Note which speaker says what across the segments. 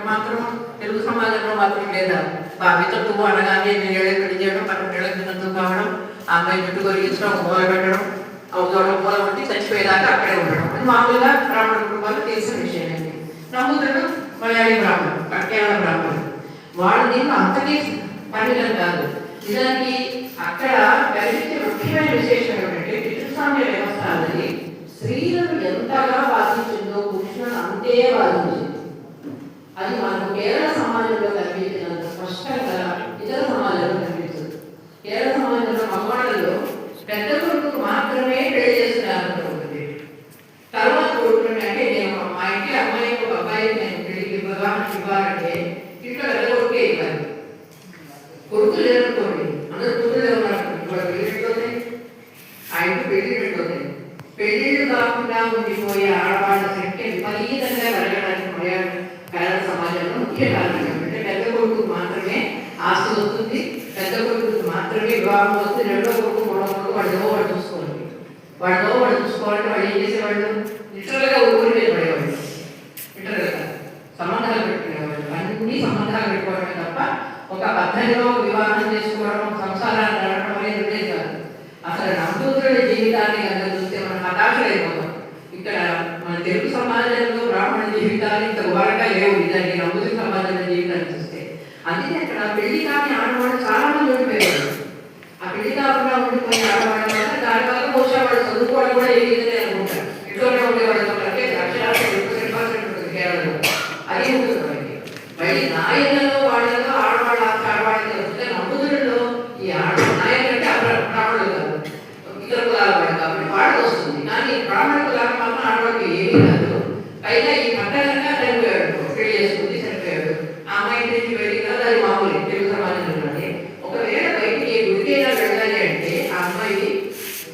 Speaker 1: మాత్రం తెలుగు సమాజంలో మాత్రం లేదా బావితత్వం అనగానే నేను పెళ్లి చేయడం 12 ఏళ్ళ కింద కావడం ఆ అమ్మాయి జుట్టు కొరిగించడం మొదలు పెట్టడం అవతల మూలం ఉండి చచ్చిపోయేదాకా అక్కడే ఉండడం అది మామూలుగా బ్రాహ్మణ కుటుంబాలు తెలిసిన విషయం అండి. నమ్ముతాడు మలయాళీ బ్రాహ్మణుడు కేరళ బ్రాహ్మణుడు వాళ్ళు దీంట్లో అంతకీ పనిలం కాదు. నిజానికి అక్కడ కలిగించే ముఖ్యమైన విశేషం ఏమిటంటే పితృస్వామ్య వ్యవస్థ అనేది స్త్రీలను ఎంతగా బాధించిందో పురుషులను అంతే బాధించింది. అది మనకు కేరళ సమాజంలో కనిపించినంత స్పష్టంగా ఇతర సమాజంలో కనిపించదు. కేరళ సమాజంలో మగవాళ్ళలో పెద్ద కొడుకు మాత్రమే పెళ్లి చేస్తున్నారు ఉంటుంది. తర్వాత కొడుకుని అంటే నేను మా ఇంటి అమ్మాయి ఒక అబ్బాయి నేను పెళ్లికి ఇవ్వాలంటే ఇంట్లో పెద్ద కొడుకే ఇవ్వాలి. కొడుకు లేదనుకోండి అందరూ కూతురు ఉన్నారు పెళ్లిళ్ళతోనే ఆ ఇంటి పెళ్లిళ్ళతోనే పెళ్లిళ్ళు కాకుండా ఉండిపోయే ఆడవాళ్ళ సంఖ్య విపరీతంగా పెరగడానికి కేరళ సమాజంలో ముఖ్య కారణం ఏమంటే పెద్ద కొడుకు మాత్రమే ఆస్తి వస్తుంది, పెద్ద కొడుకు మాత్రమే వివాహం వస్తుంది, రెండో కొడుకు మూడో కొడుకు వాడు చూసుకోవాలి. వాడు చూసుకోవాలంటే వాళ్ళు ఏం చేసేవాళ్ళు లిటరల్గా ఊరి మీద పడేవాళ్ళు. లిటరల్గా సంబంధాలు పెట్టుకునేవాళ్ళు. అన్ని సంబంధాలు పెట్టుకోవడమే తప్ప ఒక పద్ధతిలో వివాహం చేసుకోవడం సంసారాన్ని నడపడం అనేది ఉండేది కాదు. అసలు నందూతుడి జీవితాన్ని కనుక చూస్తే మనం హతాశలైపోతాం. ఇక్కడ మన తెలుగు సమాజంలో బ్రాహ్మణ జీవితాలు ఇంత ఘోరంగా లేవు. నిజానికి నంబూతుడి సమాజంలో జీవితాన్ని చూస్తే అందుకే అక్కడ పెళ్లి కాని ఆడవాళ్ళు చాలా మంది ఉండిపోయేవాళ్ళు. ఆ పెళ్లి కాకుండా ఉండిపోయిన ఆడవాళ్ళ వల్ల దానివల్ల బహుశా వాళ్ళు చదువుకోవడం కూడా ఏ విధంగా అనుకుంటారు. ఇంట్లోనే ఉండేవాళ్ళు అంటే అక్షరాలు 20% ఉంటుంది కేరళలో. అది ఉంటుంది వాళ్ళకి. మళ్ళీ నాయకులలో వాళ్ళలో ఆడవాళ్ళకి వస్తే నంబూతుడిలో ఈ నాయకులు అంటే బ్రాహ్మణులు కాదు, ఇతర కులాల వాళ్ళు కాబట్టి వాళ్ళకి వస్తుంది. కానీ బ్రాహ్మణ కులాల మాత్రం ఆడవాళ్ళకి ఏమీ కాదు. పైగా ఈ పట్టణంగా చనిపోయాడు, పెళ్లి చేసుకుంది చనిపోయాడు. ఆ అమ్మాయి ఇంటికి బయటికి కాదు, అది మామూలు తెలుగు సమాజంలోనే. ఒకవేళ బయటికి గుడికైనా వెళ్ళాలి అంటే ఆ అమ్మాయి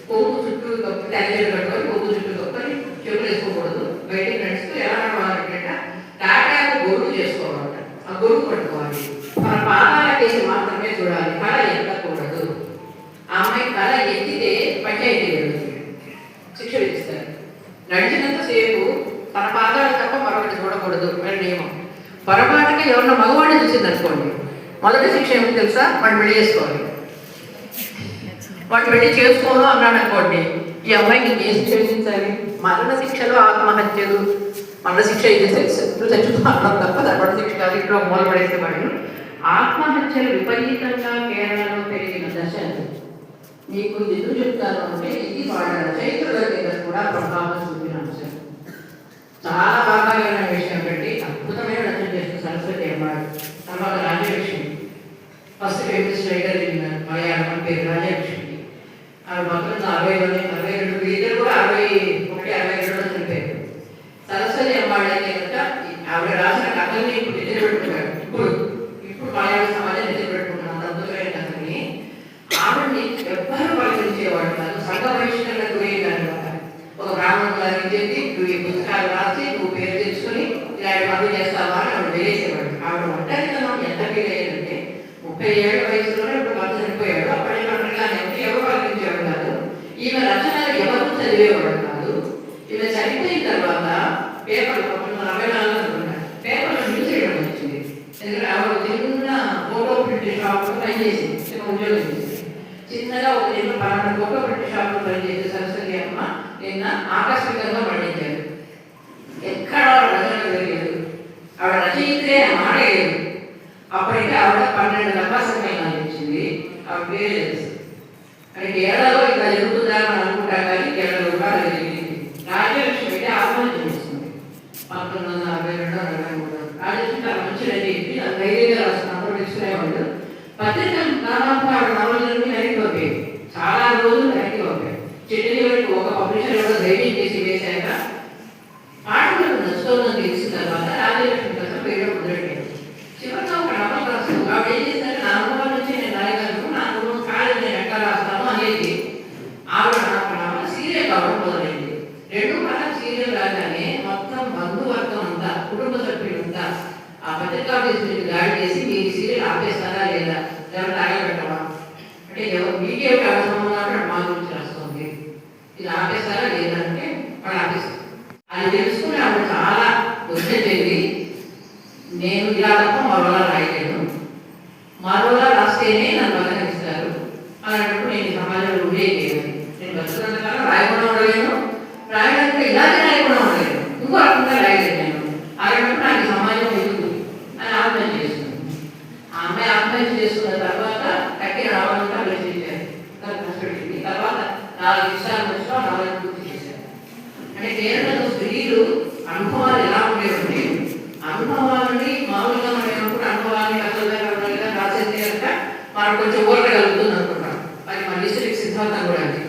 Speaker 1: కొవ్వు చుట్టూ కప్పు తల్లి కట్టుకొని కొవ్వు చుట్టూ కప్పుకొని చెప్పులు వేసుకోకూడదు. బయటికి నడుస్తూ ఎలా నడవాలంటే తాటాకు గొడుగు చేసుకోవాలంట. ఆ గొడుగు పట్టుకోవాలి. మన పాదాల కేసు మాత్రమే చూడాలి, కళ ఎత్తకూడదు. ఆ అమ్మాయి కళ ఎత్తితే పంచాయతీ జరుగుతుంది, శిక్ష విధిస్తారు. నడిచినంత సేపు తన పాదాలు తప్ప మరొకటి చూడకూడదు అని నియమం. పొరపాటుగా ఎవరినో మగవాడిని చూసింది అనుకోండి, మొదటి శిక్ష ఏమో తెలుసా? వాడు పెళ్లి చేసుకోవాలి. వాడు పెళ్లి చేసుకోను అన్నాడు అనుకోండి, ఈ అమ్మాయికి ఏం చెల్లించాలి? మరణ శిక్షలు ఆత్మహత్యలు మరణశిక్ష ఇది చచ్చిపోతున్నాం తప్ప మరణ శిక్ష కాదు. ఇంట్లో మూలపడేసేవాడు. ఆత్మహత్యలు విపరీతంగా కేరళలో పెరిగిన దశ. మీకు ఎందుకు చెప్తాను అంటే ఇది వాళ్ళ రచయితుల మీద కూడా ప్రభావం చూపిన అంశం. చాలా బాగా విషయం పెట్టి అద్భుతమైన రచన చేసిన సరస్వతి అమ్మాయి. తర్వాత Rajalakshmi first famous writer Malayalam పేరు రాజలక్ష్మి. ఆవిడ 1962 ఇద్దరు కూడా 62 చనిపోయారు. సరస్వతి అమ్మాయి అయితే కనుక ఆవిడ రాసిన కథల్ని ఇప్పుడు నిద్రపెట్టుకున్నాడు. ఇప్పుడు మలయాళ సమాజం నిద్రపెట్టుకున్నాను అంత అద్భుతమైన కథని. ఆవిడని ఎవ్వరూ పలికించేవాడు కాదు. సంఘ వైష్ణవులకు వేయగలమాట. ఒక బ్రాహ్మణులు అనిపించేది నువ్వు ఈ పుస్తకాలు రాసి నువ్వు పేరు తెచ్చుకొని ఇలాంటి పనులు చేస్తావా అని ఆవిడ వేసేవాడు. ఆవిడ ఒంటరితనం ఎంత ఫీల్ అయ్యేదంటే 30 ఏళ్ల వయసులోనే ఇప్పుడు భర్త చనిపోయాడు. అప్పటి పండుగలానే ఎవరు పలికించేవాడు కాదు. ఈమె రచనలు ఎవరు చదివేవాడు కాదు. ఈమె చనిపోయిన తర్వాత పేపర్లు 1944 అనుకున్నాడు, పేపర్లో న్యూస్ చేయడం వచ్చింది. ఎందుకంటే ఆవిడ చిన్న ఫోటో ప్రింట్ షాప్లో పనిచేసింది, చిన్న ఉద్యోగం చేసింది. చిన్నగా ఒక చిన్న 12 ఫోటో ప్రింట్ షాప్లో పనిచేసే సరస్వతి అమ్మ నిన్న ఆకస్మికంగా మరణించారు. ఎక్కడ రచన జరిగేది, ఆవిడ రచయితే మాడలేదు. అప్పటికే ఆవిడ 12 డబ్బా సమయాలు ఇచ్చింది. ఆవిడ పేరు తెలుసు. కానీ కేరళలో ఇలా జరుగుతుందా అని అనుకుంటాం, కానీ కేరళలో కూడా అది జరిగింది. రాజలక్ష్మి అయితే ఆత్మహత్య చేస్తుంది 1962-63. రాజలక్ష్మి చాలా మంచి రచయిత, ధైర్యంగా రాస్తున్నప్పుడు తెలుసుకునేవాళ్ళు. పత్రికలు దాదాపు ఆవిడ నవలన్నీ వెనక్కి పంపేది. చాలా రోజులు వెనక్కి పంపారు. చెట్టు వరకు ఒక పబ్లిషర్ కూడా ధైర్యం చేసి వేశాక పాఠకులకు నచ్చుతోందని తెలిసిన తర్వాత రాజలక్ష్మి కథ వేయడం మొదలెట్టారు. చివరిగా ఒక నవల రాస్తుంది. ఆవిడ ఏం చేస్తారు, నా అనుభవం నుంచి నేను రాయగలను, నా అనుభవం కాదు నేను ఎక్కడ రాస్తాను అనేది. ఆవిడ కావడం మొదలైంది. 2 వారాల సీరియల్ రాగానే మొత్తం బంధువర్గం అంతా, కుటుంబ సభ్యులంతా ఆ పత్రికా ఆఫీసులకు దాడి చేసి మీ సీరియల్ ఆపేస్తారా లేదా, ఎవరు తగలబెట్టమా అంటే ఎవరు మీకే సంబంధం మా గురించి రాస్తుంది, ఇది ఆపేస్తారా లేదా అంటే వాళ్ళు ఆపేస్తారు. అది తెలుసుకుని ఆవిడ చాలా వచ్చేది, నేను ఇలా తప్ప మరోలా రాయలేను, మరోలా రాస్తేనే నన్ను బతకనిస్తారు, అలాంటప్పుడు నేను సమాజంలో ఉండేది, నేను బతుకున్నంతకాలం రాయకుండా ఉండలేను, రాయడానికి ఇలాగే రాయకుండా ఉండలేను, ఇంకో రకంగా రాయలేదు నేను, అలాంటప్పుడు నాకు సమాజం ఎందుకు అని ఆత్మహత్య చేసుకున్నాను. ఆ అమ్మాయి ఆత్మహత్య చేసుకున్న తర్వాత కట్టి రావాలంటే ఆలోచించారు, కష్టపెట్టింది. తర్వాత 4 విషయాలు వచ్చినా 4 పూర్తి చేశారు. అంటే కేరళలో స్త్రీలు అనుభవాలు ఎలా ఉండేవంటే, అనుభవాలని మామూలుగా మనం ఏమనుకుంటే అనుభవాన్ని కథలుగా రాసేది కనుక మనకు కొంచెం ఊరట కలుగుతుంది అనుకుంటాం. మరి మన హిస్టరీకి సిద్ధాంతం కూడా అండి,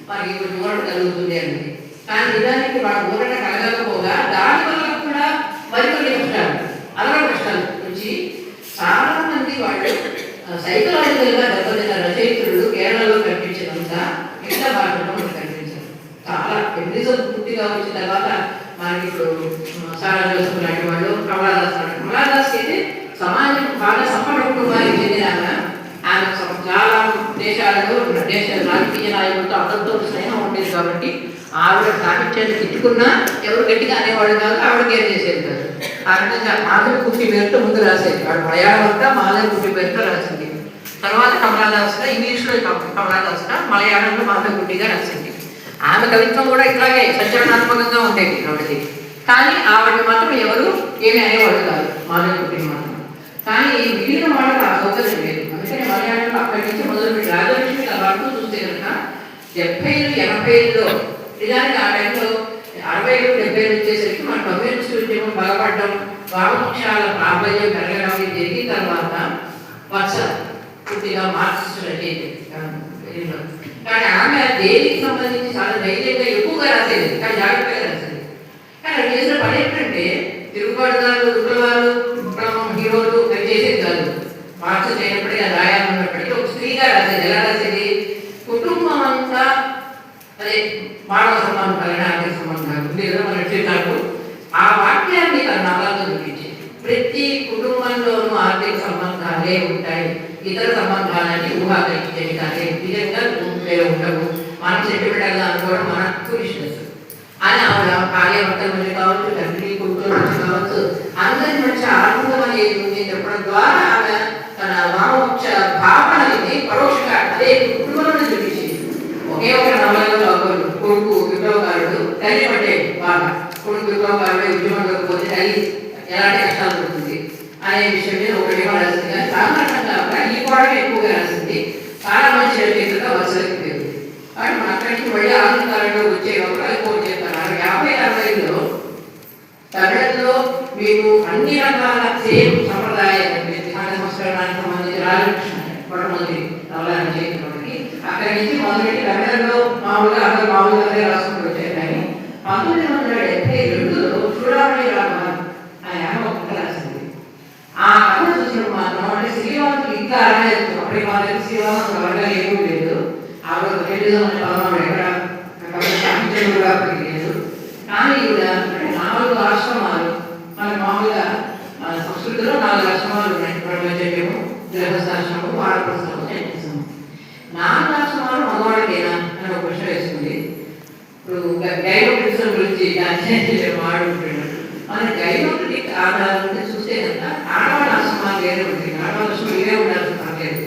Speaker 1: మనకి కొంచెం ఊరట కలుగుతుంది అని. కానీ నిజానికి మన ఊరట కలగకపోగా దానివల్ల కూడా మరికొన్ని కష్టాలు, అలవాటు కష్టాల నుంచి చాలా మంది వాళ్ళు సైకలాజికల్గా దెబ్బతిన్న రచయిత్రులు కేరళలో కనిపించినంత మిగతా భారతంలో మనకు కనిపించారు. చాలా ఫెమినిజం పూర్తిగా వచ్చిన తర్వాత మనకి ఇప్పుడు సారా జోసెఫ్ లాంటి వాళ్ళు, కమలాదాస్ అయితే సమాజం బాగా సంపన్న కుటుంబానికి చెందిన ఆమె చాలా దేశాలలో రాజకీయ నాయకులతో అందరితో స్నేహం ఉండేది కాబట్టి ఆవిడ సాహిత్యాన్ని తిట్టుకున్నా ఎవరు గట్టిగా అనేవాళ్ళు కాదు, ఆవిడ కేర్ చేసేది కాదు. ఆ రకంగా మాధవి కుట్టి పేరుతో ముందు రాసేది, వాడు మలయాళం అంతా మాధవి కుట్టి పేరుతో రాసింది. తర్వాత కమలాదాస్గా ఇంగ్లీష్లో కమలాదాస్గా, మలయాళంలో మాధవి కుట్టిగా రాసింది. ఆమె కవిత్వం కూడా ఇట్లాగే సంచలనాత్మకంగా ఉండేది ఆవిడది. కానీ ఆవిడ మాత్రం ఎవరు ఏమి అనేవాళ్ళు కాదు, మాధవి కుట్టిని మాత్రం. కానీ మిగిలిన వాళ్ళకి ఆ సౌకర్యం లేదు. అందుకని మలయాళంలో అక్కడి నుంచి మొదలుపెట్టి రాజలక్ష్మి వరకు చూస్తే కనుక 70లు 80ల్లో, నిజానికి ఆ టైంలో 60లు 70లు వచ్చేసరికి మన కమ్యూనిస్ట్ ఉద్యమం బలపడడం, వామపక్షాల ప్రాబల్యం పెరగడం జరిగిన తర్వాత వత్స పూర్తిగా మార్క్సిస్ట్ రచయిత. కానీ ఆమె దేనికి సంబంధించి చాలా ధైర్యంగా ఎక్కువగా రాసేది, కానీ జాగ్రత్తగా రాసేది. కానీ అది చేసిన పని ఏంటంటే తిరుగుబాటుదారులు, విప్లవాలు, విప్లవం హీరోలు అవి చేసేది కాదు. మార్క్స్ చేయనప్పటికీ అది రాయాలన్నప్పటికీ ఒక స్త్రీగా రాసేది. ఎలా రాసేది? కుటుంబం అంతా అదే మానవ సంబంధాలు, ఆర్థిక సంబంధాలు లేదా మన జీవితాలు, ఆ వాక్యాన్ని తన నవలతో చూపించేది. ప్రతి కుటుంబంలోనూ ఆర్థిక సంబంధాలే ఉంటాయి, ఇతర సంబంధాలని ఊహాకల్పించేది నిజంగా ఉండవు, మనకి సెంటిమెంటల్గా అనుకోవడం మన ఫూలిష్నెస్ అని ఆవిడ భార్యాభర్తల మధ్య కావచ్చు, తండ్రి కొడుకుల మధ్య కావచ్చు, అందరి మధ్య ఆనందం అనేది ఉంది చెప్పడం ద్వారా ఆమె తన వామపక్ష భావనని పరోక్షంగా అదే కుటుంబంలో చూపించింది. ఒకే ఒక నవలలో కాకూడదు, కొడుకు విప్లవకారుడు, తల్లి పట్టే బాగా, కొడుకు విప్లవకారుడు ఉద్యమంలోకి పోతే తల్లి ఎలాంటి కష్టాలు పడుతుంది అనే విషయం మీద ఒకటి రాసింది. కానీ సాధారణంగా ఈ కూడా ఎక్కువగా రాసింది. చాలా మంచి రచయితగా వరుసలకి పేరు. కానీ మన అక్కడి నుంచి మళ్ళీ ఆనందాలలో వచ్చేటప్పుడు అది కోట్ చేస్తారు. 50, 60ల్లో తమిళంలో మీకు అన్ని రకాల సేమ్ సంప్రదాయాలు, సంస్కరణానికి సంబంధించి రాజకృష్ణ మొట్టమొదటి నవల రచయితకి అక్కడి నుంచి మొదలుపెట్టి తమిళంలో మామూలుగా అందరూ మామూలుగానే రాసుకుంటూ వచ్చారు. కానీ 1972లో చూడమని రామన్ అని ఆమె ఒక కథ రాసింది. ఆ కథ చూసినప్పుడు మాత్రం అంటే శ్రీనివాసులు ఇంకా అరవేస్తుంది. అప్పటికి మా దగ్గర శ్రీనివాసులు వర్గాలు ఏమీ లేదు. ఆవిడ టెలివిజన్ అనే పదం ఎక్కడ సాహిత్యం కూడా అప్పటికి లేదు. కానీ ఈవిడ అంటే 4 ఆశ్రమాలు, మన మామూలుగా సంస్కృతిలో 4 ఆశ్రమాలు ఉన్నాయి. బ్రహ్మచర్యము, గృహస్థాశ్రమము, వాడప్రస్థము, సన్యాసము. 4 ఆశ్రమాలు మగవాడికేనా అని ఒక ప్రశ్న వేసుకుంది. ఇప్పుడు గైనోక్రిటిజం గురించి మాట్లాడుకుంటున్నాడు. మన గైనోక్రిటిక్ ఆధారంగా చూస్తే కనుక ఆడవాళ్ళ ఆశ్రమాలు వేరే ఉంటాయి, ఆడవాళ్ళ ఆశ్రమం ఇవే ఉండాల్సిన పర్లేదు.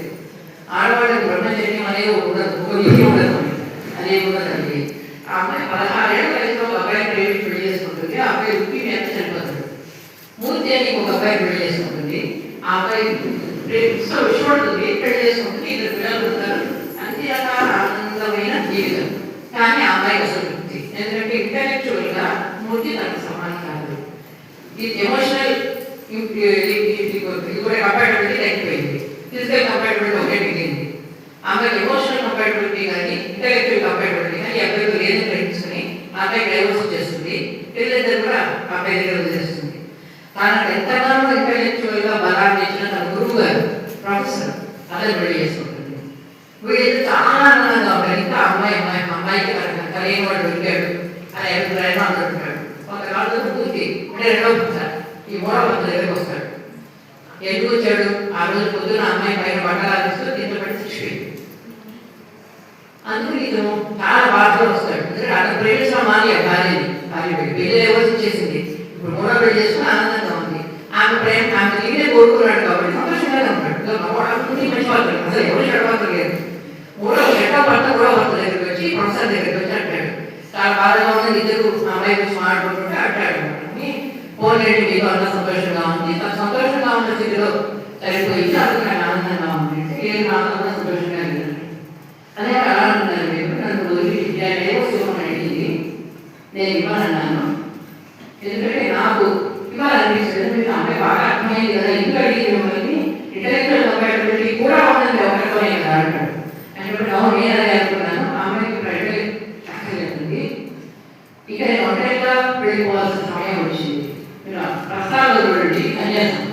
Speaker 1: ఆడవాళ్ళకి బ్రహ్మచర్యం అనేది ఉండదు, ఒక విధి ఉండదు, అదే ఉండదండి. ఆ అమ్మాయి 16 ఏళ్ళ వయసులో ఒక అబ్బాయి ప్రేమించి పెళ్లి చేసుకుంటుంది. ఆ అబ్బాయి ఉప్పి ఎంత చనిపోతాడు. మూర్తి అని ఒక అబ్బాయి పెళ్లి చేసుకుంటుంది. ఆ అబ్బాయి విషపడుతుంది, పెళ్లి చేసుకుంటుంది, 2 పిల్లలు ఉంటారు. అన్ని రకాల ఆనందమైన జీవితం. కానీ ఆ అమ్మాయికి అసలు తృప్తి, ఎందుకంటే ఇంటలెక్చువల్ గా మూర్తి తనకు సమానం కాదు. ఈ ఎమోషనల్ ఇది కూడా కంపాటబిలిటీ తగ్గిపోయింది, ఫిజికల్ కంపాటబిలిటీ ఒకే మిగిలింది. ఆమె ఎమోషనల్ కంపాటబిలిటీ కానీ ఇంటలెక్చువల్ కంపాటబిలిటీ కానీ ఎవరికి లేదని గ్రహించుకుని అబ్బాయి డైవర్స్ చేస్తుంది. పిల్లలిద్దరు కూడా అబ్బాయి దగ్గర వదిలేస్తుంది. తనకు ఎంతగానో ఇంటలెక్చువల్ గా బలాన్ని ఇచ్చిన తన గురువు గారు ప్రొఫెసర్ అదే పెళ్లి చేసుకుంటుంది. వీళ్ళు చాలా ఆనందంగా ఉంటారు. ఇంకా అమ్మాయికి కలిగిన వాడు దొరికాడు అని అభిప్రాయం అందుకుంటాడు. కొంతకాలం పూర్తి అంటే రెండవ భర్త ఈ మూడవ భర్త దగ్గరికి వస్తాడు. ఎందుకు వచ్చాడు? ఆ రోజు పొద్దున అమ్మాయి పైన బట్టలు ఆడిస్తూ దీంట్లో పడి శిక్షి. అందుకు ఇతను చాలా బాధలో వస్తాడు. ఎందుకంటే అతను ప్రేమించడం మాని భార్య పెళ్లి ఎవరు ఇచ్చేసింది. ఇప్పుడు మూడో పెళ్లి చేసుకుని ఆనందంగా ఉంది. ఆమె ప్రేమ ఆమె నీరే కోరుకున్నాడు కాబట్టి సంతోషంగానే ఉంటాడు. మంచి వాళ్ళు అసలు ఎవరు చెడవతలు లేదు. రెండో భర్త మూడో భర్త దగ్గరికి వచ్చి ప్రొఫెసర్ దగ్గరికి వచ్చి అంటాడు, చాలా బాధగా ఉన్నది, ఇద్దరు అమ్మాయి గురించి మాట్లాడుకుంటుంటే అంటాడు, ఫోన్ ఏంటి మీకు అంత సంతోషంగా ఉంది, తను సంతోషంగా ఉన్న స్థితిలో సరిపోయింది, అందుకు నాకు ఆనందంగా ఉంది అంటే ఏది మాత్రం సంతోషంగా లేదు. అదే అలా అంటున్నాను, మీరు నన్ను వదిలి ఏవో శివం అడిగింది, నేను ఇవ్వాలన్నాను. ఎందుకంటే నాకు ఇవ్వాలనిపిస్తుంది. మీకు అమ్మాయి బాగా అర్థమైంది కదా, ఇంట్లో అడిగింది మిమ్మల్ని ఇంటలెక్చువల్ కంపాటబిలిటీ కూడా ఉందని ఒకరితోనే కదా అంటాడు. అంటే అవును నేను అదే అనుకున్నాను. ఆ అమ్మాయికి ప్రజలు చక్కలేదండి. ఇక నేను ఒంటరిగా వెళ్ళిపోవాల్సిన సమయం వచ్చింది. ప్రస్తావన చూడండి కన్యాసం.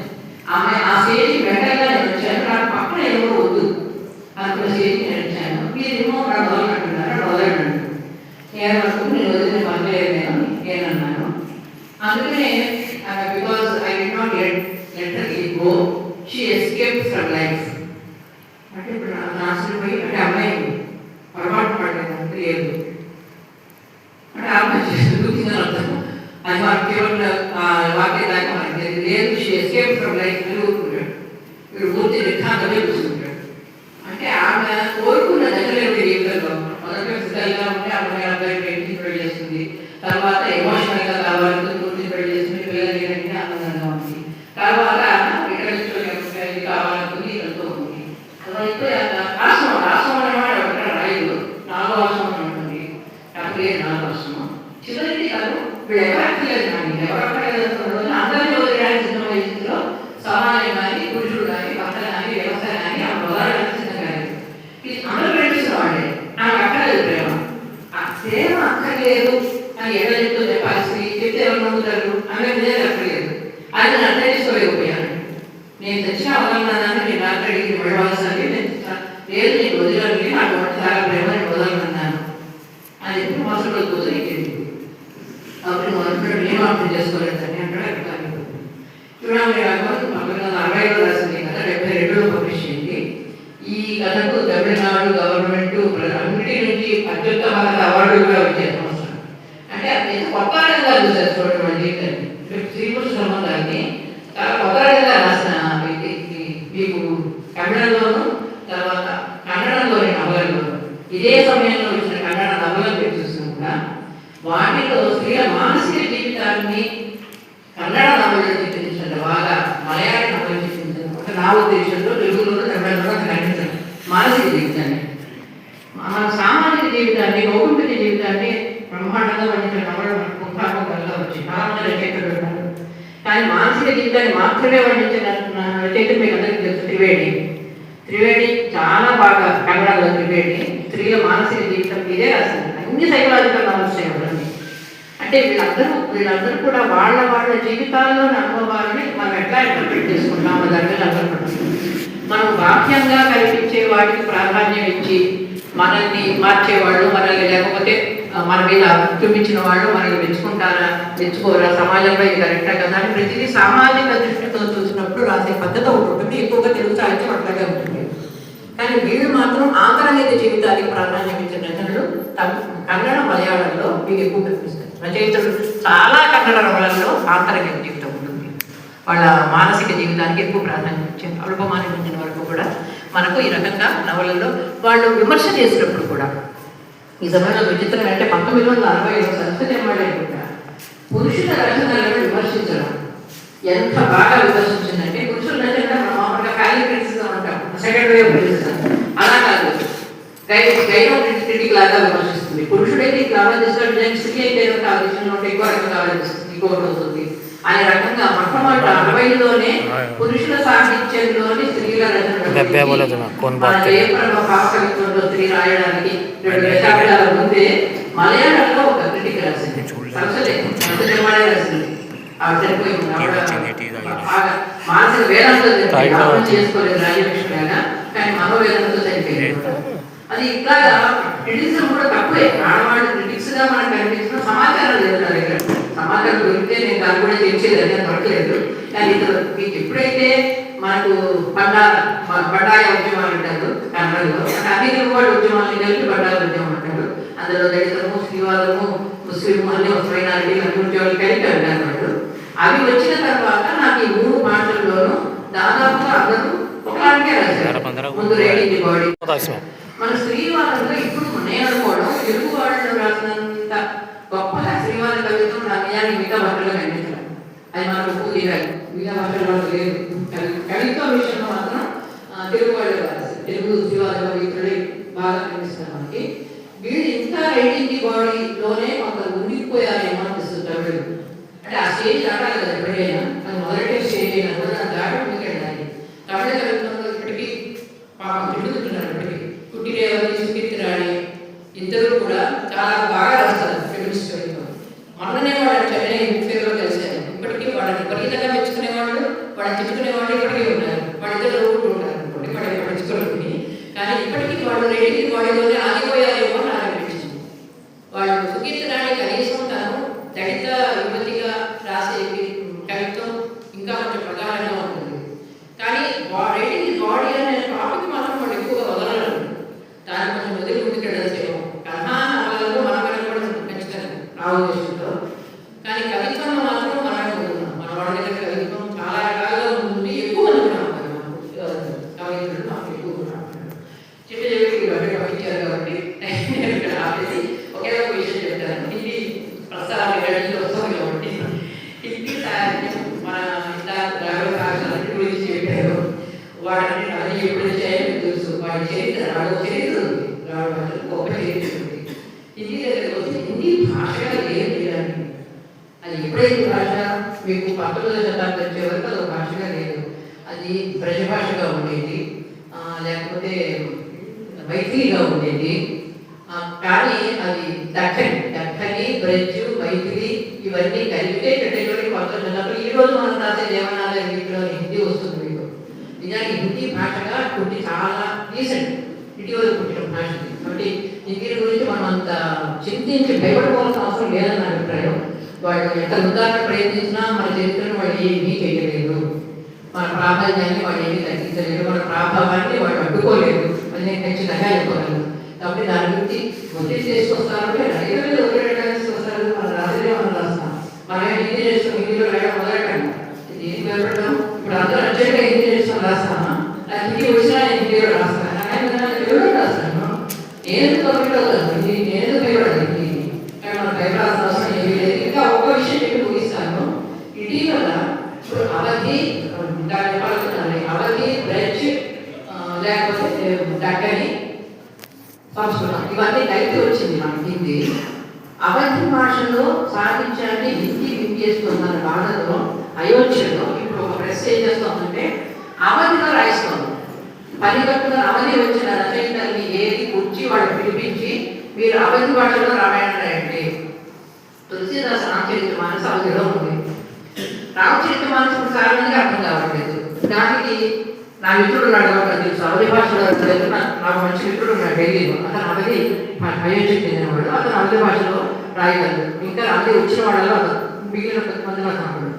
Speaker 1: అమ్మాయి ఆ స్టేజ్కి వెంటనే నేను వచ్చాను. నాకు పక్కన ఎవరు వద్దు అనుకున్న స్టేజ్కి నేను వచ్చాను. మీరేమో నాకు వదలంటున్నారు, వదలండి. ఏమనుకుంటే నేను వదిలిన పర్లేదు నేనన్నాను. అందుకనే because I did not let her go, she escaped from life. అంటే ఇప్పుడు నాశనం పోయి అంటే అమ్మాయి పొరపాటు పడలేదు లేదు అంటే అమ్మాయి చేస్తుంది అర్థం. అది మనకు కేవలం వాక్య దాకా మనకి లేదు. షీ ఎస్కేప్డ్ ఫ్రమ్ లైఫ్ అని ఊరుకున్నాడు. ఇప్పుడు పూర్తి నిర్ధాంతమే చూసుకుంటాడు. అంటే ఆమె కోరుకున్న దశలో జీవితంలో మొదటి ఫిజికల్గా ఉంటే అమ్మాయి అబ్బాయి పెళ్లి చేస్తుంది, తర్వాత ఎమోషనల్గా కావాలంటే పూర్తి పెళ్లి చేస్తుంది, పిల్లలు ఏంటంటే ఆనందంగా ఉంది, తర్వాత ఇంటలెక్చువల్ కావాలనుకుంది ఇక్కడితో ఉంది. అయితే ఆశ్రమం అనేవాడు ఒకటి రైలు 4వ ఆశ్రమం ఉంటుంది, అప్పుడు 4వ ఆశ్రమం. చివరికి కాదు వీళ్ళు ఎవరక్కర్లేదు కానీ ఎవరక్కర్లేదు అందరినీ వదిలేయడానికి సిద్ధం వయసులో సమాజం కానీ పురుషుడు కానీ భర్త కానీ వ్యవసాయం కానీ ఆ వదలడానికి సిద్ధంగా లేదు. ఇది అందరూ ప్రేమిస్తున్న వాళ్ళే. నాకు అక్కర్లేదు ప్రేమ, ఆ ప్రేమ అక్కర్లేదు అని ఎవరు చెప్తుంటే పరిస్థితి చెప్తే ఎవరు నమ్ముతారు అనే విధంగా అక్కర్లేదు. అది నేను అర్థం చేసుకోలేకపోయాను. నేను తెచ్చిన వదలన్నాను, నేను రాత్రి అడిగి వెళ్ళవలసింది లేదు, నేను వదిలేదు, నాకు చాలా ప్రేమ నేను వదలన్నాను అని చెప్పి మసలు కుదిరింది. అప్పుడు మొదటి ఏం అర్థం చేసుకోలేదండి అంటే అక్కడ చూడండి. 1960లో రాసింది కథ, 72లో పబ్లిష్ అయింది. ఈ కథకు తమిళనాడు గవర్నమెంట్ అన్నిటి నుంచి అత్యుత్తమ అవార్డులు కూడా వచ్చే సంవత్సరం. అంటే అది కొత్త రకంగా చూసారు చూడండి మన జీవితాన్ని. శ్రీకృష్ణ సంబంధాన్ని చాలా కొత్త రకంగా రాసిన మీకు తమిళంలోను తర్వాత కన్నడంలోని నవలలోను ఇదే సమయంలో వచ్చిన కన్నడ నవలను చూసినా కూడా వాటిలో స్త్రీల మానసిక జీవితాన్ని కన్నడ నవలు చిత్రించినట్టు బాగా మలయాళీ నవలు చిత్రించారు. నా ఉద్దేశంలో తెలుగులోనూ తమిళంలో కనిపించారు మానసిక జీవితాన్ని, మన సామాజిక జీవితాన్ని, కౌటుంబిక జీవితాన్ని బ్రహ్మాండంగా వండిన నవలు పుంఖాముఖంగా వచ్చి చాలా మంది రచయితలు ఉన్నారు. కానీ మానసిక జీవితాన్ని మాత్రమే వర్ణించిన రచయితలు మీకు అందరికీ తెలుసు. త్రివేణి చాలా బాగా కన్నడలో త్రివేణి స్త్రీల మానసిక జీవితం ఇదే రాసింది. అన్ని సైకలాజికల్ నవల్స్ ఎవరండి అంటే వీళ్ళందరూ కూడా వాళ్ళ జీవితాల్లోని అనుభవాలని మనం ఎట్లా ఇంటర్ప్రిట్ చేసుకుంటామో దాని మీద ఆధారపడుతుంది. మనం బాహ్యంగా కనిపించే వాటికి ప్రాధాన్యం ఇచ్చి మనల్ని మార్చేవాళ్ళు, మనల్ని లేకపోతే మన మీద చూపించిన వాళ్ళు మనల్ని మెచ్చుకోరా, సమాజంలో ఇది కరెక్టా కదా అని ప్రతిదీ సామాజిక దృష్టితో చూసినప్పుడు రాసే పద్ధతి ఒకటి ఉంటుంది. ఎక్కువగా తెలుగు సాహిత్యం అట్లాగే ఉంటుంది. కానీ వీళ్ళు మాత్రం ఆంతరంగిక జీవితానికి ప్రాధాన్యం ఇచ్చిన రచనలు కన్నడ మలయాళంలో మీకు ఎక్కువ కనిపిస్తాయి. రచయితలు చాలా కన్నడ నవలల్లో ఆంతరంగిక జీవితం ఉంటుంది. వాళ్ళ మానసిక జీవితానికి ఎక్కువ ప్రాధాన్యం ఇచ్చారు. అల్పమాని పొందిన వరకు కూడా మనకు ఈ రకంగా నవలల్లో వాళ్ళు విమర్శ చేసినప్పుడు కూడా ఈ సమయంలో విచిత్రం అంటే 1960లో సరస్వతి అమ్మాయి అనుకుంటా పురుషుల రచనలను విమర్శించడం ఎంత బాగా విమర్శించిందంటే, పురుషుల రచన మామూలుగా ఫ్యామిలీ క్రిటిసిజం అంటాం, సెకండ్ వేవ్ క్రిటిసిజం అలా కాదు, గైరో క్రిటిక్ లాగా విమర్శిస్తుంది. పురుషుడైతే ఇట్లా ఆలోచిస్తాడు, స్త్రీ అయితే ఆలోచనలో ఎక్కువ రకంగా ఆలోచిస్తుంది, ఇంకోటి అవుతుంది అనే రకంగా మొట్టమొదటి 60లోనే పురుషుల సాహిత్యంలోని స్త్రీల రచనలో స్త్రీ రాయడానికి 2 దశాబ్దాల ముందే మలయాళంలో ఒక క్రిటిక్ రాసింది. రాసింది ఆవిడ సరిపోయింది. మానసిక వేదంతో చేసుకోలేదు రాజలక్ష్మిగా, కానీ మనోవేదంతో సరిపోయింది. అది ఇట్లాగా క్రిటిసిజం కూడా తక్కువే. ఆడవాళ్ళు కూడా తెలిసేది అది దొరకలేదు. కానీ మీకు ఎప్పుడైతే మనకు బండాయ ఉద్యమాలు అంటారు కన్నడలో, అన్ని దిగుబడి ఉద్యమాలు కలిపి బండాయ ఉద్యమం అంటారు. అందులో దళితము, శ్రీవాదము, ముస్లిం అన్ని మైనారిటీ అన్ని ఉద్యోగాలు కలిపి అంటారు వాళ్ళు. అవి వచ్చిన తర్వాత నాకు ఈ 3 మాటల్లోనూ దాదాపుగా అందరూ ఒకలాంటికే రాశారు. ముందు రేడింగ్ బాడీ మన శ్రీవాదంలో ఇప్పుడు నేను అనుకోవడం తెలుగు వాళ్ళు రాసినంత గొప్పగా శ్రీవాద కవిత్వం నా నిజానికి మిగతా భాషలో కనిపించడం అది మనకు ఒప్పు తీరాలి. మిగతా భాషలో లేదు. కవిత్వం విషయంలో మాత్రం తెలుగు వాళ్ళు రాశారు. తెలుగు శ్రీవాద కవిత్రుడే బాగా కనిపిస్తారు మనకి. వీళ్ళు ఇంకా రేడింగ్ బాడీలోనే కొంత ఉండిపోయారేమో అనిపిస్తుంది. అంటే ఆ స్టేజ్ దాటాలి కదా ఎప్పుడైనా, అది మొదటి స్టేజ్ అయినా కూడా దాన్ని దాటం ముందుకెళ్ళాలి. తమిళ కవిత్వంలో ఇప్పటికీ పాపం తిరుగుతున్నారు. ఇప్పటికీ కుట్టిరేవని, సుకీర్తిరాణి ఇద్దరు కూడా చాలా బాగా రాస్తారు ఫెమినిస్ట్ కవిత్వం. మొన్ననే వాళ్ళు చెన్నై ముఖ్యంలో కలిశారు. ఇప్పటికీ వాళ్ళని విపరీతంగా మెచ్చుకునేవాళ్ళు, వాళ్ళని తిట్టుకునేవాళ్ళు ఇప్పటికీ ఉన్నారు. వాళ్ళిద్దరు రోజు ఉంటారు ఇప్పటికీ వాళ్ళు పట్టించుకోవాలి. కానీ ఇప్పటికీ వాళ్ళు రేడింగ్ బాడీలోనే ఆగిపోయారేమో నాకు అనిపించింది. వాళ్ళు సుకీర్తిరాణి కనీసం తను దళిత యువతిగా రాసే కవిత్వం ఇంకా కొంచెం ప్రధానంగా ఉంటుంది. కానీ రేడింగ్ బాడీ అనే టాపిక్ మాత్రం వాళ్ళు ఎక్కువగా వదలరు. దాన్ని కొంచెం వదిలి ముందుకెళ్ళచ్చు. కథానాలలో మనం కూడా ఖచ్చితంగా రావుతో, కానీ కవిత్వంలో మాత్రం మనమే వదులుతాం. మన వాళ్ళ దగ్గర కవిత్వం చాలా రకాలుగా ఉంటుంది. ఎక్కువ మంది కూడా ఉంటారు కవిత్రులు, మాకు ఎక్కువ కూడా ఉంటారు. చెప్పి కవించారు కాబట్టి ఇక్కడ ఆపేసి ఒకే ఒక విషయం చెప్తాను. ఇది ప్రసారం వస్తుంది కాబట్టి హిందీ సాహిత్యం మన ఇలా ద్రావిడ భాషలన్నిటి గురించి చెప్పారు. వాటిని అది ఎప్పుడు చేయాలి తెలుసు. వాడి చరిత్ర రావడం చరిత్ర ఉంది. ద్రావిడ భాషలో గొప్ప చరిత్ర ఉంది. హిందీ దగ్గరికి వచ్చి హిందీ భాషగా ఏం చేయాలి, అది ఎప్పుడైతే భాష మీకు 19వ శతాబ్దం వచ్చే వరకు అది ఒక భాషగా లేదు. అది బ్రజ భాషగా ఉండేది, లేకపోతే మైథిలిగా ఉండేది. కానీ అది దక్కని బ్రజ్ మైథిలి ఇవన్నీ కలిపితే చెట్టేటువంటి కొత్త శతాబ్దం. ఈ రోజు మనం రాసే దేవనాథ రీతిలో హిందీ వస్తుంది మీకు. నిజానికి హిందీ భాషగా కొన్ని చాలా రీసెంట్ ఇటీవల పుట్టిన భాష. కాబట్టి హిందీ గురించి మనం అంత చింతించి భయపడిపోవాల్సిన అవసరం లేదని నా అభిప్రాయం. వాళ్ళు ఎంత ఉదాహరణ ప్రయత్నించినా మన చరిత్రను వాళ్ళు ఏమీ చేయలేదు. మన ప్రాధాన్యాన్ని వాళ్ళు ఏమీ తగ్గించలేదు. మన ప్రాభావాన్ని వాళ్ళు అడ్డుకోలేదు. అది నేను ఖచ్చితంగా అనుకోగలను. కాబట్టి దాని గురించి ఒత్తిడి చేసుకొస్తారంటే రైతులు ఒత్తిడి తీసుకొస్తారు. మనం రాసేదే మనం రాస్తాం. మనం హిందీ చేస్తాం, హిందీలో రాయడం మొదలెట్టాము. ఏం భయపడతాం? ఇప్పుడు అందరూ అర్జెంట్గా హిందీ చేస్తాం రాస్తామా? నాకు హిందీ వచ్చినా నేను హిందీలో రాస్తాను. తెలుగులో రాస్తాను. నేను తొమ్మిది హిందీ నేను భయపడదు హిందీ. కానీ మనం భయపడాల్సిన అవసరం ఏమీ లేదు. ఇంకా ఒక్క విషయం చెప్పి ముగిస్తాను. ఇటీవల అవధి అవధి బ్రజ్ లేకపోతే దక్కని సంస్కృతం ఇవన్నీ కలిపి వచ్చింది మనకి హిందీ. అవధి భాషలో సాధించాలని హిందీ వినిపిస్తుందన్న బాధలో అయోధ్యలో ఇప్పుడు ఒక ప్రెస్ ఏం చేస్తుందంటే అవధిలో రాయిస్తుంది. పరిగట్టుగా అవధి వచ్చిన రచయితల్ని ఏది కూర్చి వాళ్ళు పిలిపించి మీరు అవధి భాషలో రామాయణం రాయండి. తులసీదాస్ రామచరితమానస అవధిలో ఉంది. రామచరితమానస చాలా మందికి అర్థం కావట్లేదు. దానికి నా మిత్రుడు ఉన్నాడు కాబట్టి తెలుసు. అవధి భాషలో నాకు మంచి మిత్రుడు ఉన్నాడు ఢిల్లీలో. అతను అవధి అయోధ్యకు చెందినవాడు. అతను అవధి భాషలో రాయగలడు. ఇంకా అవధి వచ్చిన వాళ్ళలో మిగిలిన కొంతమందిలో అతను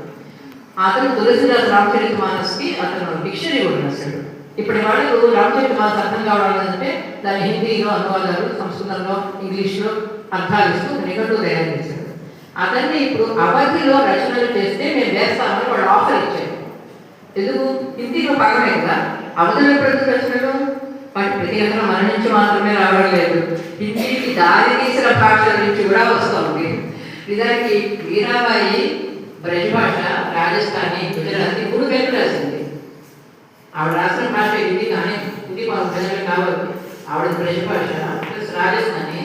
Speaker 1: అతను తులసీదాస్ రామచరితమానస్కి అతను డిక్షనరీ కూడా రాశాడు. ఇప్పటి వాళ్ళు రామచరితమానస్ అర్థం కావాలంటే దాని హిందీలో అనువాదాలు, సంస్కృతంలో, ఇంగ్లీష్లో అర్థాలు ఇస్తూ నిఘంటువు తయారు చేశాడు. అతన్ని ఇప్పుడు అవధిలో రచనలు చేస్తే మేము వేస్తామని వాళ్ళు ఆఫర్ ఇచ్చారు. తెలుగు హిందీలో భాగమే కదా. అవధిలో ఎప్పుడు రచనలు వాటి ప్రతి ఒక్కరు మన నుంచి మాత్రమే రావడం లేదు. హిందీకి దారి తీసిన భాషల నుంచి కూడా వస్తుంది. నిజానికి మీరాబాయి బ్రజ్ భాష, రాజస్థానీ, గుజరాతీ 3 పేర్లు రాసింది. ఆవిడ రాసిన భాష హిందీ. కానీ హిందీ మాకు ప్రజలు కావాలి. ఆవిడ బ్రజ్ భాష ప్లస్ రాజస్థానీ,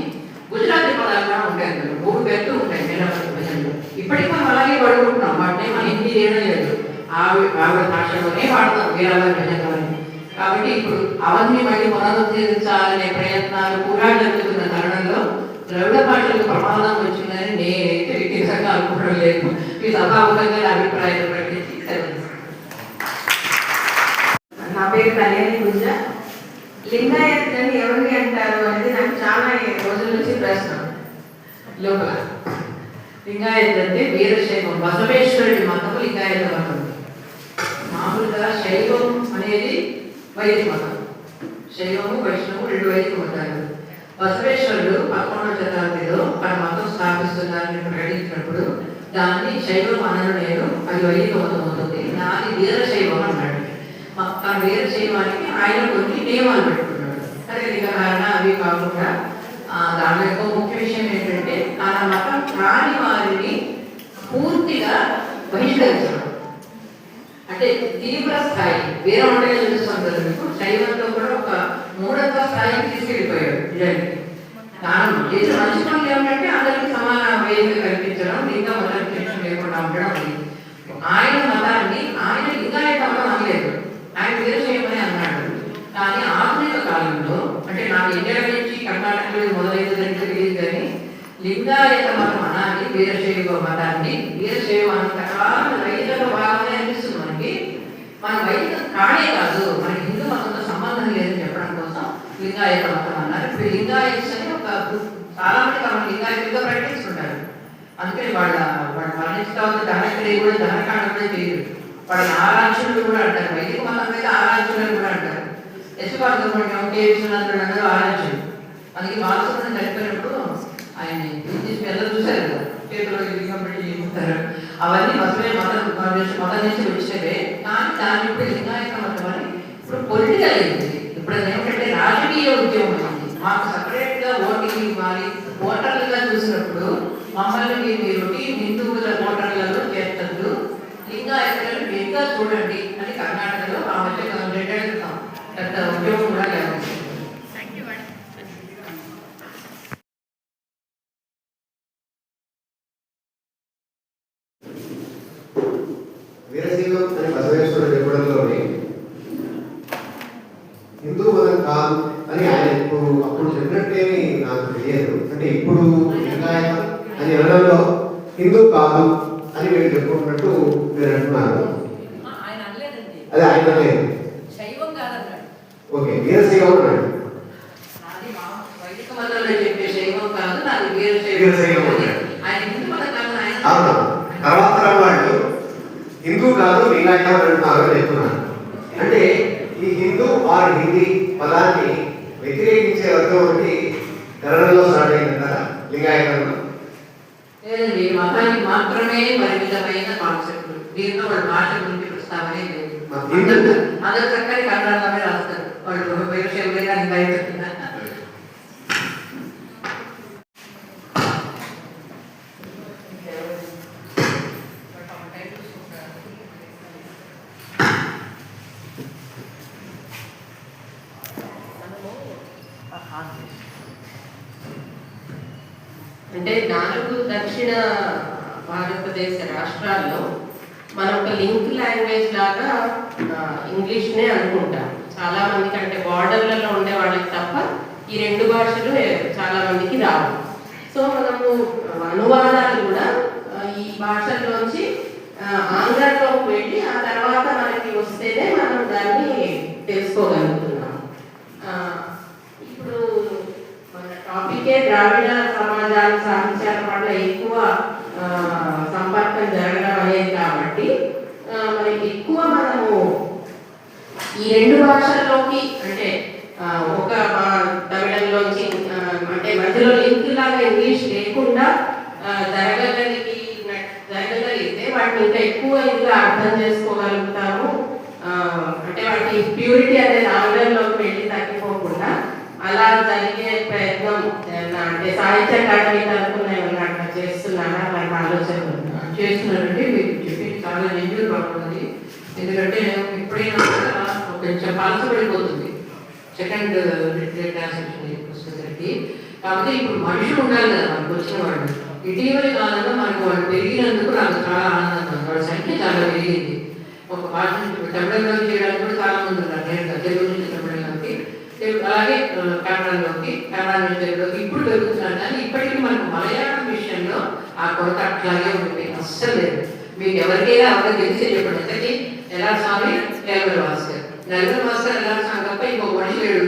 Speaker 1: గుజరాతీ పదాలు కూడా ఉంటాయి. 3 పేర్లు ఉంటాయి మీరాబాయి ప్రజల్లో. ఇప్పటికీ మనం అలాగే వాడుకుంటున్నాం. వాటిని మన హిందీ చేయడం లేదు. ఆవిడ భాషలోనే వాడతాం మీరాబాయి ప్రజలని. కాబట్టి ఇప్పుడు అవన్నీ మళ్ళీ పునరుద్ధరించాలనే ప్రయత్నాలు కూడా జరుగుతున్న తరుణంలో ద్రవిడ భాషలకు ప్రమాదం వచ్చిందని నేనైతే వ్యక్తిగతంగా అనుకోవడం లేదు. ఈ సభాముఖంగా నా అభిప్రాయాలు ప్రకటించి
Speaker 2: నా పేరు కళ్యాణి గుంజ. లింగాయత్ని ఎవరిని అంటారు అనేది నాకు చాలా రోజుల నుంచి ప్రశ్న లోపల.
Speaker 1: లింగాయత్ అంటే వీరశైవం, బసవేశ్వరుడి మతము లింగాయత మతం. మామూలుగా శైవం అనేది వైదిక మతం, శైవము వైష్ణవు రెండు వైదిక మతాలు. బసవేశ్వరుడు 11వ శతాబ్దిలో తన మతం స్థాపిస్తున్నారని ప్రకటించినప్పుడు దాన్ని శైవం అనను నేను, అది వైదిక మతం అవుతుంది, నాది వీరశైవం అన్నాడు. తన వీరశైవానికి ఆయన కొన్ని నియమాలు పెట్టుకున్నాడు. సరే లింగధారణ అవి కాకుండా దాని యొక్క ముఖ్య విషయం ఏంటంటే తన మతం రాని వారిని పూర్తిగా బహిష్కరించడం. అంటే తీవ్ర స్థాయి వేరే వంటగా చూపిస్తాం కదా మీకు, శైవంలో కూడా ఒక మూఢత్వ స్థాయికి తీసుకెళ్ళిపోయాడు నిజానికి. దాని చేసిన మంచి పనులు ఏమంటే అందరికీ సమాన వేదిక కల్పించడం, లింగ మతం లేకుండా ఉండడం. ఆయన మతాన్ని ఆయన లింగాయత మతం అనలేదు, ఆయన వీరశైవమని అన్నాడు. కానీ ఆధునిక కాలంలో అంటే నాకు ఇండియా నుంచి కర్ణాటకలో మొదలైందని తెలియదు, కానీ లింగాయత మతం అనాలి వీరశైవ మతాన్ని. వీరశైవ అంతగా వైదిక భాగమే అనిపిస్తుంది మనకి. మన వైదికం కానే కాదు, మన హిందూ మతంతో సంబంధం లేదని చెప్పడం కోసం లింగాయత మతం అన్నారు. ఇప్పుడు లింగాయత్స్ అని ఒక చాలా మంది మనం లింగాయతులుగా ప్రకటిస్తుంటారు. అందుకని వాళ్ళ మరణించిన తర్వాత ధనక్రియ కూడా ధనకాండ కూడా చేయరు. వాళ్ళని ఆరాధ్యులు కూడా అంటారు, వైదిక మతం మీద ఆరాధ్యులను కూడా అంటారు. యశుపాత్రం కే విశ్వనాథుడు అందరూ ఆరాధ్యులు. అందుకే బాలసుబ్రహ్మణ్యం చనిపోయినప్పుడు ఆయన ఎలా చూశారు కదా, చేతిలో లింగం పెట్టి చేస్తారు. అవన్నీ బసవే మతం నుంచి వచ్చేవే. కానీ దాని ఇప్పుడు లింగాయత మతం అని ఇప్పుడు పొలిటికల్ అయింది. ఇప్పుడు ఏమిటంటే రాజకీయ ఉద్యమం అయింది. మాకు సపరేట్గా ఓటింగ్ ఇవ్వాలి, ఓటర్లుగా చూసినప్పుడు మమ్మల్ని మీరు హిందువుల ఓటర్లలో చేర్చద్దు, లింగాయతులను వేరుగా చూడండి అని కర్ణాటకలో ఆ మధ్య 2 ఏళ్ల క్రితం పెద్ద ఉద్యోగం కూడా లేకపోతే.
Speaker 3: వీరశైవం అని బసవేశ్వరుడు చెప్పడంలోనే హిందూ మతం కాదు అని ఆయన అప్పుడు చెప్పినట్టేమి నాకు తెలియదు. అంటే ఇప్పుడు లింగాయతం అని అనడంలో హిందూ కాదు అని మీరు చెప్పుకున్నట్టు మీరు అంటున్నారు. అదే ఆయన లేదు, ఓకే వీరశైవం అన్నాడు.
Speaker 1: వైదిక మతంలో చెప్పే శైవం కాదు, నాది వీరశైవం. ఆయన హిందూ మతం కాదు.
Speaker 3: అవునా, తర్వాత వాళ్ళు హిందూ కాదు లింగాయతం అంటున్నారు అని చెప్తున్నారు. అంటే ఈ హిందూ ఆర్ హిందీ పదాన్ని వ్యతిరేకించే వర్గం ఒకటి కన్నడలో స్టార్ట్ అయింది కదా లింగాయతంలో.
Speaker 1: లేదండి, మతానికి మాత్రమే పరిమితమైన కాన్సెప్ట్. దీంట్లో వాళ్ళ భాష గురించి ప్రస్తావనే లేదు. అందరూ చక్కని కన్నడలోనే రాస్తారు. వాళ్ళు వీరశైవులుగా లింగాయతం.
Speaker 2: అంటే 4 దక్షిణ భారతదేశ రాష్ట్రాల్లో మనం ఒక లింక్ లాంగ్వేజ్ లాగా ఇంగ్లీష్నే అనుకుంటాం. చాలా మందికి అంటే బార్డర్లలో ఉండే వాళ్ళకి తప్ప ఈ 2 భాషలు చాలా మందికి రావు. సో మనము అనువాదాలు కూడా ఈ భాషల్లోంచి ఆంగ్లంలోకి వెళ్ళి ఆ తర్వాత మనకి వస్తేనే మనం దాన్ని తెలుసుకోగలుగుతున్నాం. ఇప్పుడు మన టాపికే ద్రావిడ సమాజాల సాహిత్యాల పట్ల ఎక్కువ సంపర్కం జరగడం అనేది కాబట్టి మనకి ఎక్కువ మనము ఈ 2 భాషల్లోకి అంటే ఒక తమిళంలోంచి అంటే మధ్యలో లింక్ లాగా ఇంగ్లీష్ లేకుండా జరగగలిగితే వాటిని ఇంకా ఎక్కువ ఇదిగా అర్థం చేసుకోగలుగుతాము. అంటే వాటి ప్యూరిటీ అనేది ఆంగ్లంలోకి వెళ్ళి తగ్గిపోకుండా అలా జరిగే ప్రయత్నం అంటే సాహిత్య అకాడమీ తరఫున ఏమన్నా అట్లా చేస్తున్నారా అలాంటి ఆలోచన
Speaker 1: చేస్తున్నారంటే మీరు చెప్పింది చాలా నిజం బాగుంది. ఎందుకంటే ఎప్పుడైనా కొంచెం పలసపడిపోతుంది సెకండ్ ట్రాన్సాక్షన్ వచ్చేసరికి. కాబట్టి ఇప్పుడు మనుషులు ఉండాలి కదా మనకు వచ్చిన వాళ్ళు. ఇటీవలి కాలంలో మనకు వాళ్ళు పెరిగినందుకు నాకు చాలా ఆనందంగా ఉంది. వాళ్ళ సంఖ్య చాలా పెరిగింది. ఒక భాష నుంచి తమిళంలో చేయడానికి కూడా చాలా మంది ఉన్నారు. నేరుగా తెలుగు నుంచి తమిళంలోకి, అలాగే కన్నడ నుంచి తెలుగులోకి ఇప్పుడు పెరుగుతున్నారు. కానీ ఇప్పటికీ మనకు మలయాళం విషయంలో ఆ కొరత అట్లాగే ఉంటుంది, అస్సలు లేదు. మీకు ఎవరికైనా ఎవరికి తెలిసే చెప్పండి. ఎంతకి ఎలా స్వామి నెలవల భాస్కర్ ఎలా స్వామి తప్ప ఇంకొక మనిషి లేడు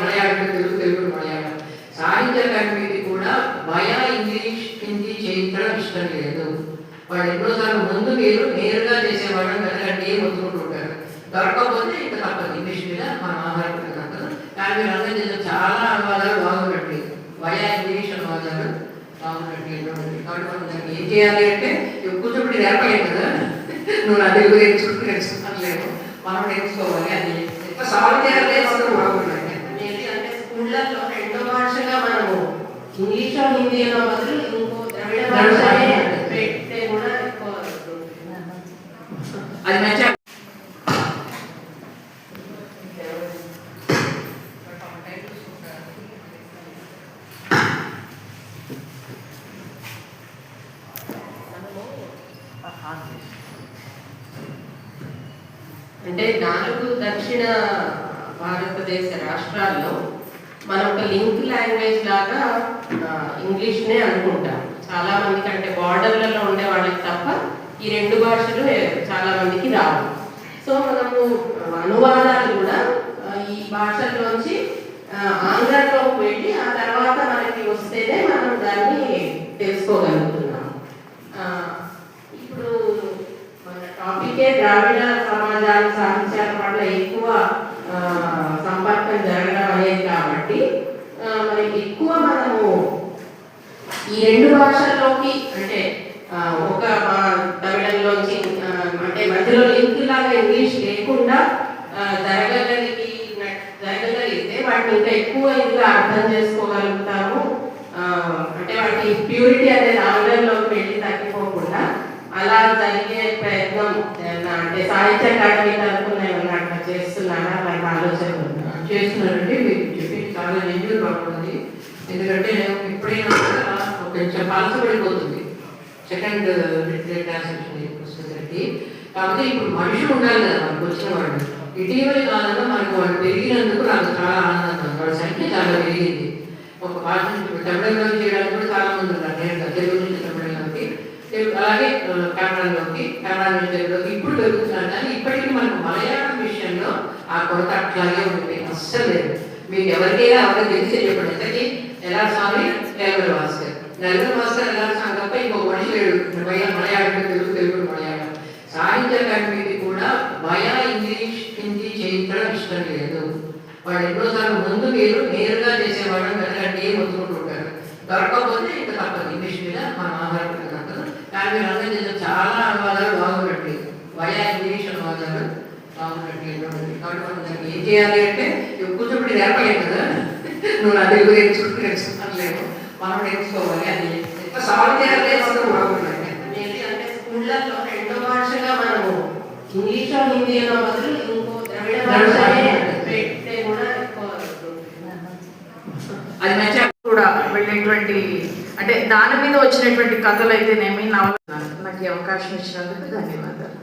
Speaker 1: మలయాళం తెలుగు మలయాళం. సాహిత్య అకాడమీకి కూడా ఇంగ్లీష్ హిందీ చేయించడం ఇష్టం లేదు. వాళ్ళు ఎన్నోసార్లు ముందు మీరు నేరుగా చేసేవాళ్ళని వెళ్ళండి వదులుకుంటుంటారు. దొరకకపోతే ఇంకా తప్పదు, ఇంగ్లీష్ మీద మనం ఆధారపడి తప్పదు. కానీ మీరు అందరూ చేసిన చాలా అనువాదాలు బాగున్నట్టు, వయా ఇంగ్లీష్ అనువాదాలు బాగున్నట్టు. కాబట్టి మనం దాన్ని ఏం చేయాలి అంటే కూర్చోబెట్టి నేర్పలేము కదా, నువ్వు నా తెలుగు నేర్చుకుంటూ మనం నేర్చుకోవాలి. అది ఎక్కువ సాల్వ్ చేయాలి బాగున్నాయి.
Speaker 2: అంటే స్కూళ్ళల్లో రెండో భాషగా మనము ఇంగ్లీష్ హిందీలో బదులు ఇంకో ద్రవిడ భాషనే పెడితే కూడా ఎక్కువ
Speaker 1: అది మంచి
Speaker 2: అంటే 4 దక్షిణ భారతదేశ రాష్ట్రాల్లో మనం ఒక లింక్ లాంగ్వేజ్ లాగా ఇంగ్లీష్నే అనుకుంటాం. చాలా మందికి అంటే బార్డర్లలో ఉండే వాళ్ళకి తప్ప ఈ 2 భాషలు చాలా మందికి రావు. సో మనము అనువాదాలు కూడా ఈ భాషల్లోంచి ఆంగ్లంలోకి వెళ్ళి ఆ తర్వాత మనకి వస్తేనే మనం దాన్ని తెలుసుకోగలుగుతున్నాం. ఇప్పుడు మన టాపికే ద్రావిడ సమాజాల సాహిత్యాల పట్ల ఎక్కువ సంపర్కం జరగడం అనేది కాబట్టి మనకి ఎక్కువ మనము ఈ 2 భాషల్లోకి అంటే ఒక తమిళంలోంచి అంటే మధ్యలో లింక్ లాగా ఇంగ్లీష్ లేకుండా జరగగలిగితే వాటిని ఇంకా ఎక్కువ ఇదిగా అర్థం చేసుకోగలుగుతాము. అంటే వాటి ప్యూరిటీ అనేది ఆంగ్లంలోకి వెళ్ళి తగ్గిపోకుండా అలా జరిగే ప్రయత్నం అంటే సాహిత్య అకాడమీ తరఫున ఏమన్నా అట్లా చేస్తున్నారా నాకు ఆలోచన
Speaker 1: చేస్తున్నారండి. మీకు చెప్పి చాలా జెన్యూన్ బాగుంటుంది. ఎందుకంటే ఎప్పుడైనా కొంచెం పాల్చబడిపోతుంది సెకండ్ లిటరేచర్ ట్రాన్స్లేషన్ పుస్తకానికి. కాబట్టి ఇప్పుడు మనుషులు ఉండాలి కదా మనకు వచ్చిన వాళ్ళు. ఇటీవలి కాలంలో మనకు వాళ్ళు పెరిగినందుకు నాకు చాలా ఆనందంగా, వాళ్ళ సంఖ్య చాలా పెరిగింది. ఒక భాష నుంచి తమిళంలో చేయడానికి కూడా చాలా మంది ఉన్నారు నేరుగా తెలుగు నుంచి తమిళంలోకి, అలాగే కన్నడ నుంచి తెలుగులోకి ఇప్పుడు పెరుగుతున్నారు. కానీ ఇప్పటికీ మనకు మలయాళం విషయంలో ఆ కొరత అట్లాగే ఉంటుంది, అస్సలు లేదు. మీకు ఎవరికైనా ఎవరికి తెలిసి చెప్పండి, ఎంతకీ ఎలా స్వామి నెలగల భాస్కర్ ఎలా స్వామి తప్ప ఇంకొక మనిషి లేడు మలయాళం తెలుగు, తెలుగు మలయాళం. సాహిత్య అకాడమీకి కూడా వయా ఇంగ్లీష్ హిందీ చేయించడం ఇష్టం లేదు. వాళ్ళు ఎన్నోసార్లు ముందు మీరు నేరుగా చేసేవాళ్ళని వెళ్ళండి వదులుకుంటుంటారు. దొరకకపోతే ఇంకా తప్పదు, ఇంగ్లీష్ మీద మనం ఆధారపడి తప్పదు. కానీ మీరు అందరూ చేసిన చాలా అనువాదాలు బాగున్నట్టు, వయా ఇంగ్లీష్ అనువాదాలు బాగున్నట్టు. కాబట్టి మనం దాన్ని ఏం చేయాలి అంటే కూర్చోబెట్టి నేర్పలేము కదా, నువ్వు నా తెలుగు నేర్చుకుంటూ మనం నేర్చుకోవాలి. అది ఎక్కువ సాల్వ్ చేయాలి బాగున్నాయి.
Speaker 2: అంటే స్కూళ్ళల్లో రెండో భాషగా మనము ఇంగ్లీష్ హిందీలో బదులు ఇంకో ద్రవిడ భాషనే పెడితే కూడా ఎక్కువ
Speaker 1: అది మంచిగా
Speaker 4: కూడా వెళ్ళేటువంటి అంటే దాని మీద వచ్చినటువంటి కథలు అయితేనేమి నవల. నాకు ఈ అవకాశం ఇచ్చినందుకు ధన్యవాదాలు.